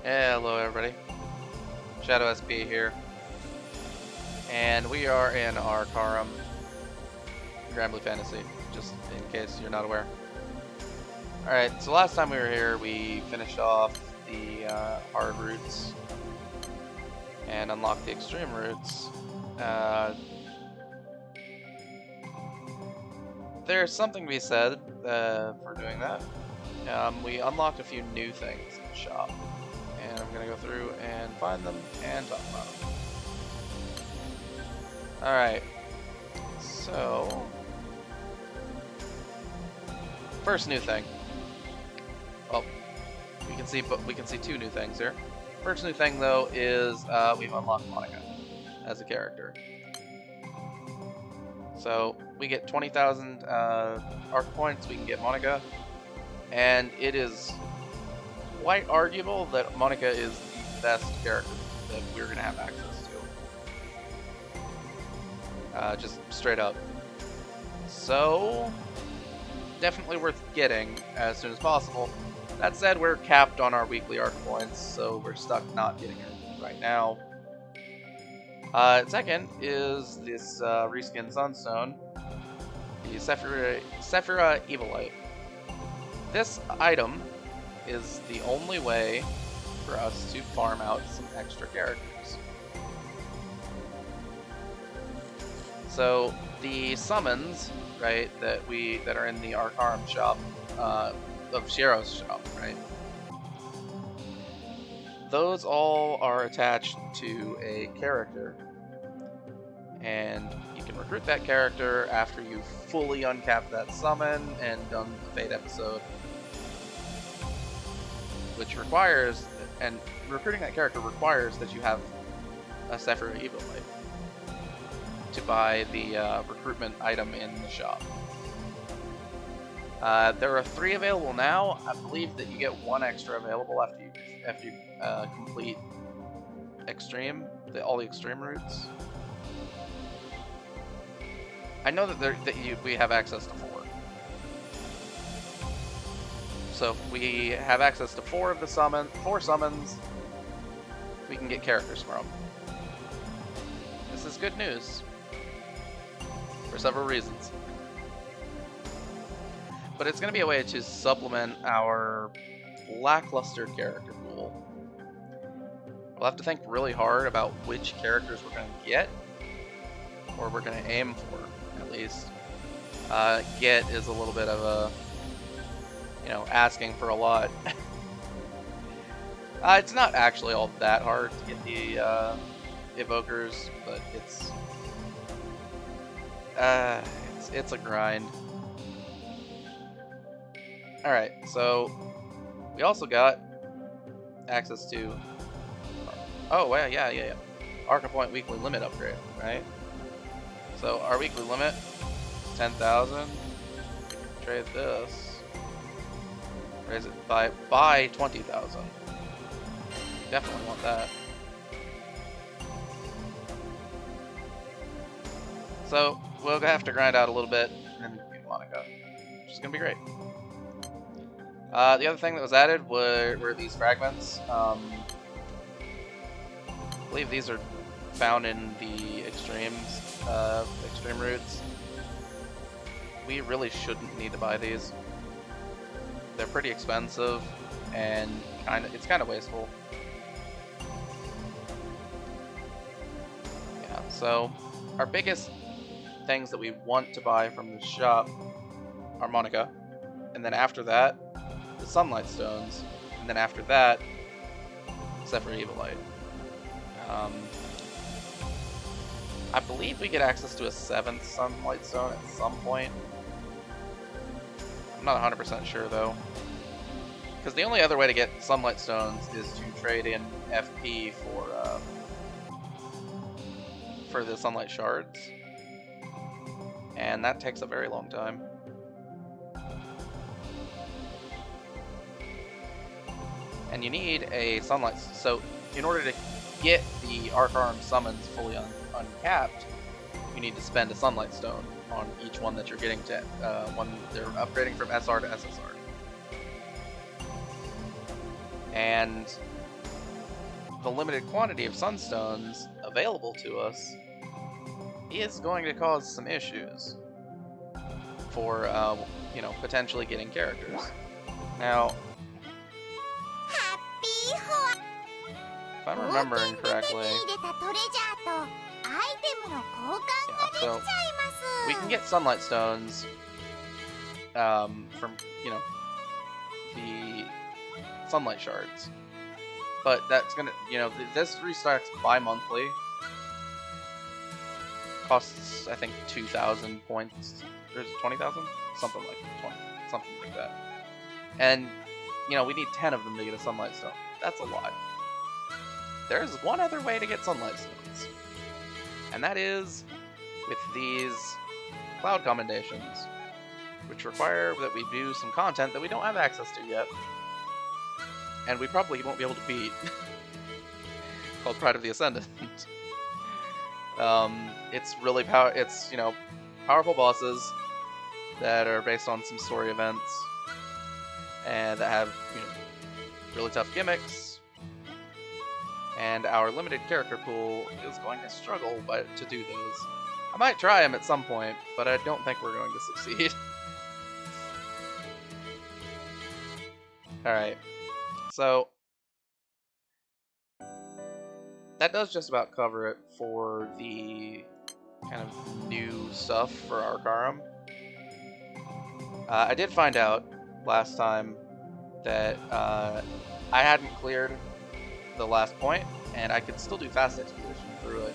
Hello everybody, Shadow SP here, and we are in Arcarum, Granblue Fantasy, just in case you're not aware. Alright, so last time we were here, we finished off the hard routes and unlocked the extreme routes. There's something to be said for doing that. We unlocked a few new things in the shop, and I'm going to go through and find them and talk about them. Alright, so first new thing. Well, we can see two new things here. First new thing though is we've unlocked Monica as a character. So we get 20,000 Arca points. We can get Monica, and it is quite arguable that Monica is the best character that we're gonna have access to. Just straight up. So definitely worth getting as soon as possible. That said, we're capped on our weekly Arca points, so we're stuck not getting her right now. Second is this reskin Sunstone, the Sephira Evilite. This item is the only way for us to farm out some extra characters. So the summons, right, that are in the Arcarum shop, of Shiero's shop, right? Those all are attached to a character, and you can recruit that character after you've fully uncapped that summon and done the Fate episode, which requires, and recruiting that character requires that you have a Sephira Evilite to buy the recruitment item in the shop. There are 3 available now. I believe that you get 1 extra available after you complete extreme, all the extreme routes. I know that we have access to 4. So if we have access to 4 summons, we can get characters from. This is good news for several reasons. But it's going to be a way to supplement our lackluster character pool. We'll have to think really hard about which characters we're going to get, or we're going to aim for, at least. Get is a little bit of a, asking for a lot. It's not actually all that hard to get the evokers, but it's a grind. Alright, so we also got access to, oh wow, yeah, Arca Point weekly limit upgrade, right? So our weekly limit is 10,000. Trade this, raise it by 20,000. Definitely want that. So we'll have to grind out a little bit and then get Monica, which is gonna be great. The other thing that was added were these fragments. I believe these are found in the extreme routes. We really shouldn't need to buy these. They're pretty expensive, and it's kind of wasteful. Yeah. So our biggest things that we want to buy from the shop are Monica, and then after that, the Sunlight Stones, and then after that, Sephira Evilite. I believe we get access to a 7th Sunlight Stone at some point. I'm not 100% sure though, because the only other way to get Sunlight Stones is to trade in FP for the Sunlight Shards, and that takes a very long time. And you need a Sunlight, so in order to get the Arcarum summons fully uncapped, you need to spend a Sunlight Stone on each one that you're getting to, when they're upgrading from SR to SSR. And the limited quantity of sunstones available to us is going to cause some issues for, you know, potentially getting characters. Now, if I'm remembering correctly, yeah, so we can get sunlight stones from, you know, the sunlight shards, but that's gonna, you know, this restarts bi-monthly. Costs, I think, 2,000 points. Or is it 20,000? Something like 20, something like that. And, you know, we need 10 of them to get a sunlight stone. That's a lot. There's one other way to get sunlight stones, and that is with these cloud commendations, which require that we do some content that we don't have access to yet, and we probably won't be able to beat, called Pride of the Ascendant. It's really it's, you know, powerful bosses that are based on some story events, and that have, you know, really tough gimmicks, and our limited character pool is going to struggle to do those. I might try them at some point, but I don't think we're going to succeed. Alright, so that does just about cover it for the kind of new stuff for Arcarum. I did find out last time that I hadn't cleared the last point, and I could still do fast expedition through it.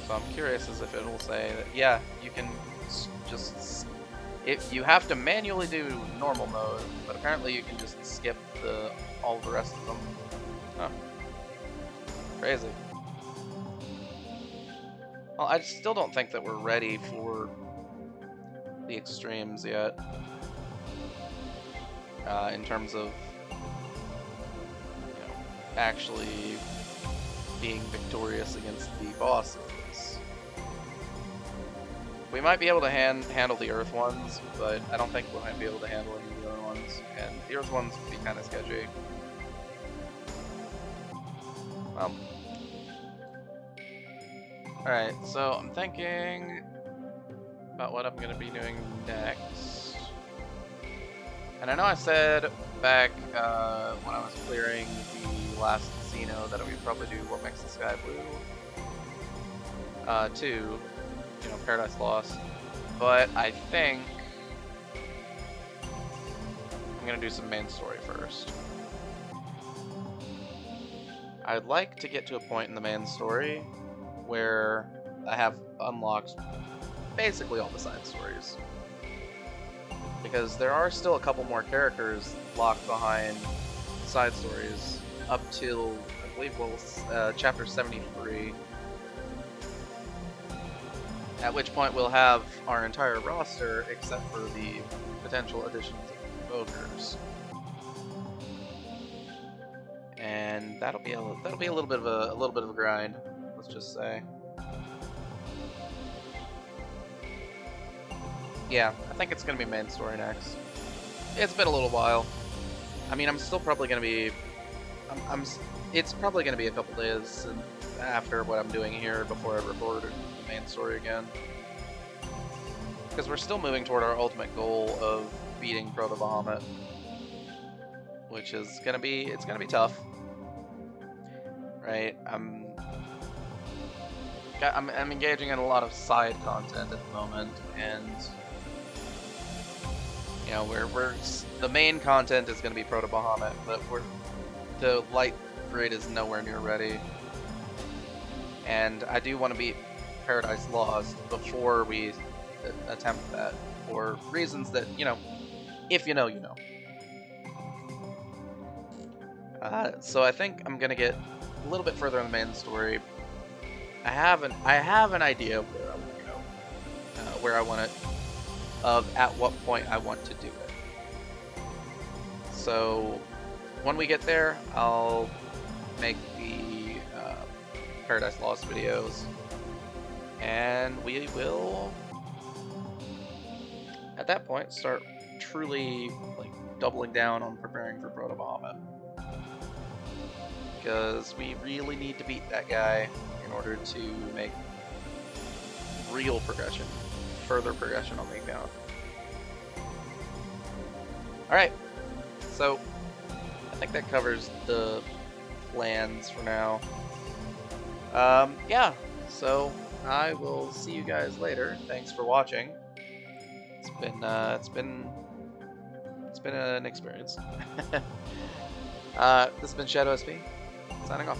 So I'm curious as if it will say that, yeah, you can just... you have to manually do normal mode, but apparently you can just skip all the rest of them. Huh. Crazy. Well, I still don't think that we're ready for the extremes yet. In terms of, you know, actually being victorious against the bosses. We might be able to handle the Earth ones, but I don't think we might be able to handle any of the other ones. And the Earth ones would be kind of sketchy. Alright, so I'm thinking about what I'm going to be doing next. And I know I said back when I was clearing the last casino that we would probably do What Makes the Sky Blue 2, you know, Paradise Lost. But I think I'm going to do some main story first. I'd like to get to a point in the main story where I have unlocked basically all the side stories. Because there are still a couple more characters locked behind side stories up till, I believe, well, chapter 73. At which point we'll have our entire roster except for the potential additions of ogres. And that'll be a little bit of a grind, let's just say. Yeah, I think it's gonna be main story next. It's been a little while. I mean, I'm still probably gonna be. It's probably gonna be a couple days after what I'm doing here before I record the main story again. Because we're still moving toward our ultimate goal of beating Proto Bahamut, which is gonna be tough, right? I'm engaging in a lot of side content at the moment, and you know, the main content is going to be Proto Bahamut, but the light grid is nowhere near ready, and I do want to beat Paradise Lost before we attempt that, for reasons that, you know, if you know, you know. So I think I'm gonna get a little bit further in the main story. I have an idea where I want to go, where I want it. At what point I want to do it. So when we get there, I'll make the Paradise Lost videos, and we will, at that point, start truly like doubling down on preparing for Proto Bahamut. because we really need to beat that guy in order to make real progression, further progression on the account. Alright, so I think that covers the plans for now. Yeah, so I will see you guys later. Thanks for watching. It's been an experience. This has been Shadow SP, signing off.